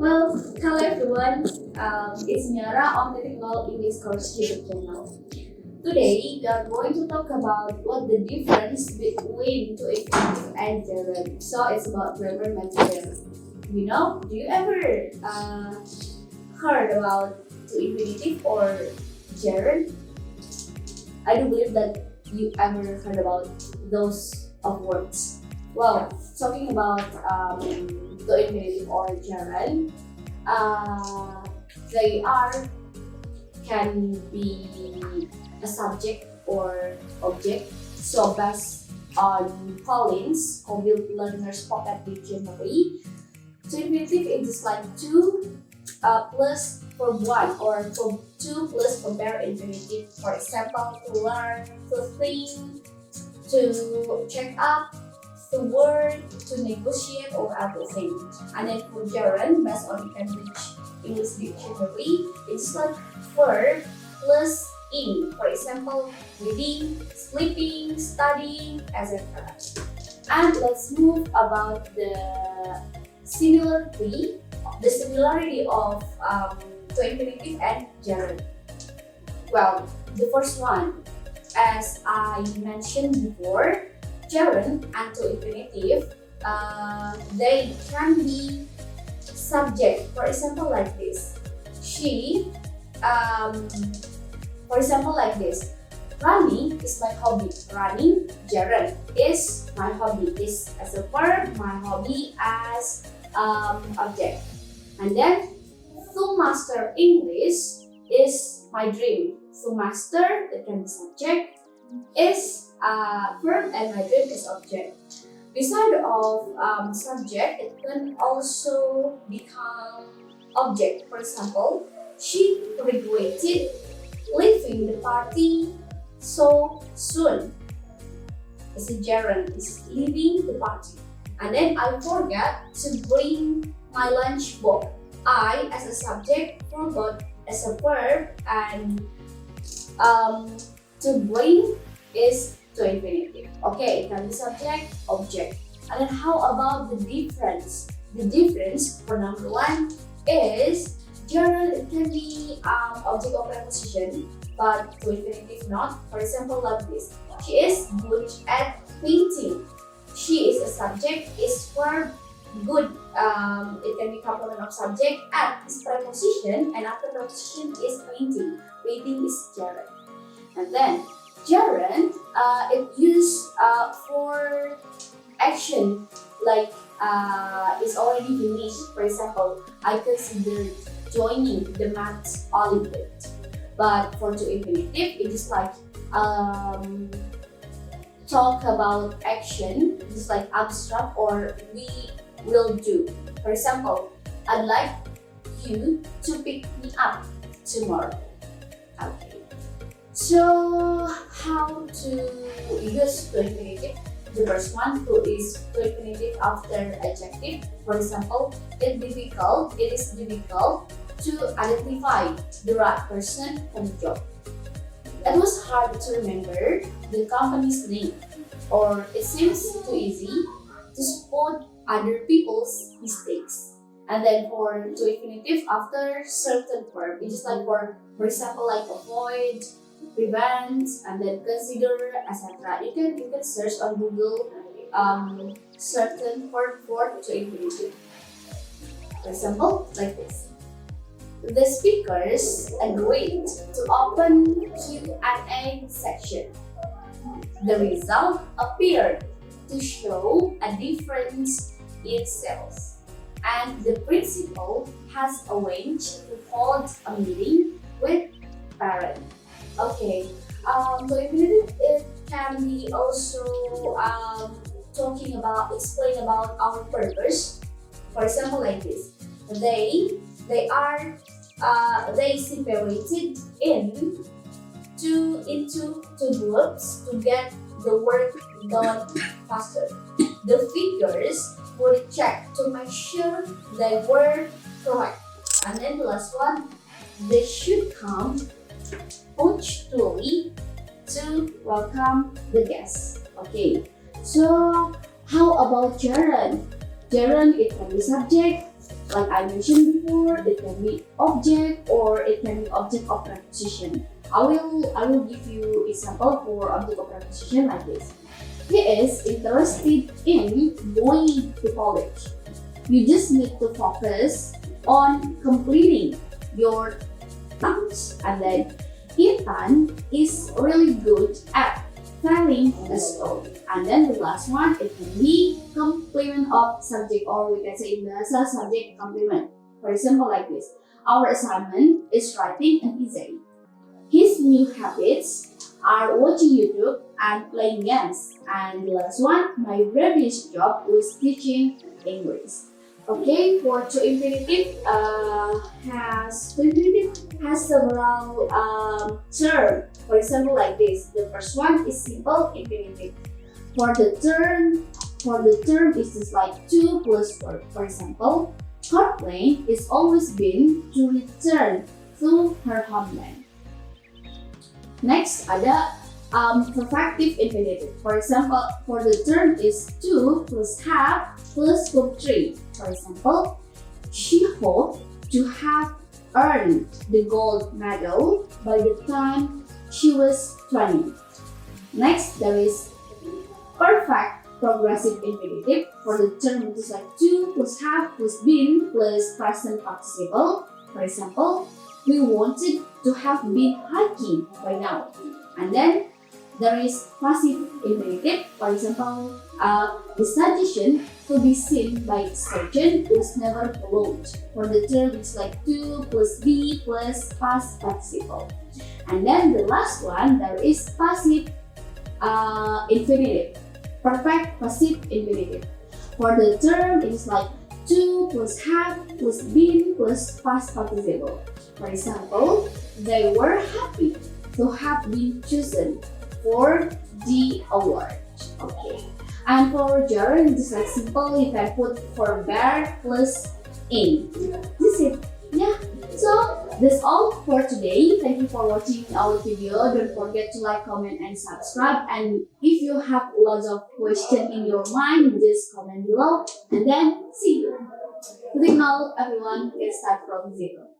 Well, hello everyone. It's Miara on Technical English Course YouTube channel. Today we are going to talk about what the difference between to infinitive and gerund. So it's about grammar material. Do you ever heard about to infinitive or gerund? I do believe that you ever heard about those of words. Well, talking about to infinitive or gerund, they can be a subject or object. So based on Collins' Colville Learner's Pocket Dictionary, to infinitive is just like two plus from one or from two plus compare infinitive. For example, to learn, to think, to check up, to work, to negotiate, or everything. And then for gerund, based on Cambridge English Dictionary, it's like verb plus ing. For example, reading, sleeping, studying, etc. And let's move about the similarity of to infinitive and gerund. Well, the first one, as I mentioned before, gerund and to infinitive, they can be subject. For example, like this. For example, like this. Running is my hobby. Running, gerund, is my hobby. Is as a verb, my hobby as object. And then, to master English is my dream. To master, it can be subject, is verb, and my dream is object. Beside of subject, it can also become object. For example, she regretted leaving the party so soon. It's a gerund, it's leaving the party. And then I forgot to bring my lunch box. I as a subject, forgot as a verb, and to bring is to infinitive. Okay, it can be subject, object. And then how about the difference? The difference for number one is gerund, it can be object or preposition, but to infinitive not. For example, like this. She is good at painting. She is a subject, is verb, good. It can be complement of subject. At is preposition, and after preposition is painting. Painting is gerund. And then gerund, it used for action, like it's already finished. For example, I considered joining the maths Olympiad. But for to infinitive, it is like talk about action, just like abstract or we will do. For example, I'd like you to pick me up tomorrow. Okay. So how to use to infinitive? The first one, to is to infinitive after adjective. For example, it is difficult to identify the right person for the job. It was hard to remember the company's name, or it seems too easy to spot other people's mistakes. And then for to infinitive after certain verb, it is like for example, like avoid, prevent, and then consider, etc. You can search on Google certain verb for to infinitive. For example, like this. The speakers agreed to open Q&A section. The result appeared to show a difference in sales, and the principal has arranged to hold a meeting with parents. Okay, so infinitive, it can be also explain about our purpose. For example, like this. They separated into two groups to get the work done faster. The figures were checked to make sure they were correct. And then the last one, they should come punctually to welcome the guests. Okay, so how about gerund? Gerund, it can be subject, Like I mentioned before, it can be object or it can be object of preposition. I will give you example for object of preposition like this. He is interested in going to college. You just need to focus on completing your tasks. And then Ethan is really good at telling a story. And then the last one, it can be complement of subject, or we can say in bahasa subject complement. For example, like this. Our assignment is writing an essay. His new habits are watching YouTube and playing games. And the last one, my previous job was teaching English. Okay, for to infinitive has several terms. For example, like this. The first one is simple infinitive. For the term is just like 2 plus verb. For example, her plan is always been to return to her homeland. Next ada perfective infinitive. For example, for the term is 2 plus have plus verb 3. For example, she hoped to have earned the gold medal by the time she was 20. Next, there is perfect progressive infinitive. For the term, it is like 2 plus have plus been plus present participle. For example, we wanted to have been hiking by now. And then there is passive infinitive. For example, the suggestion to be seen by surgeon was never followed. For the term, it's like 2 plus be plus past participle. And then the last one, there is passive infinitive. Perfect passive infinitive. For the term, it is like 2 plus have plus been plus past participle. For example, they were happy to have been chosen for the award. Okay. And for gerund, it is like simple. You can put for bear plus in. This is it. Yeah. So that's all for today. Thank you for watching our video. Don't forget to like, comment, and subscribe. And if you have lots of questions in your mind, just comment below. And then see you. Good night, everyone. Let's start from zero.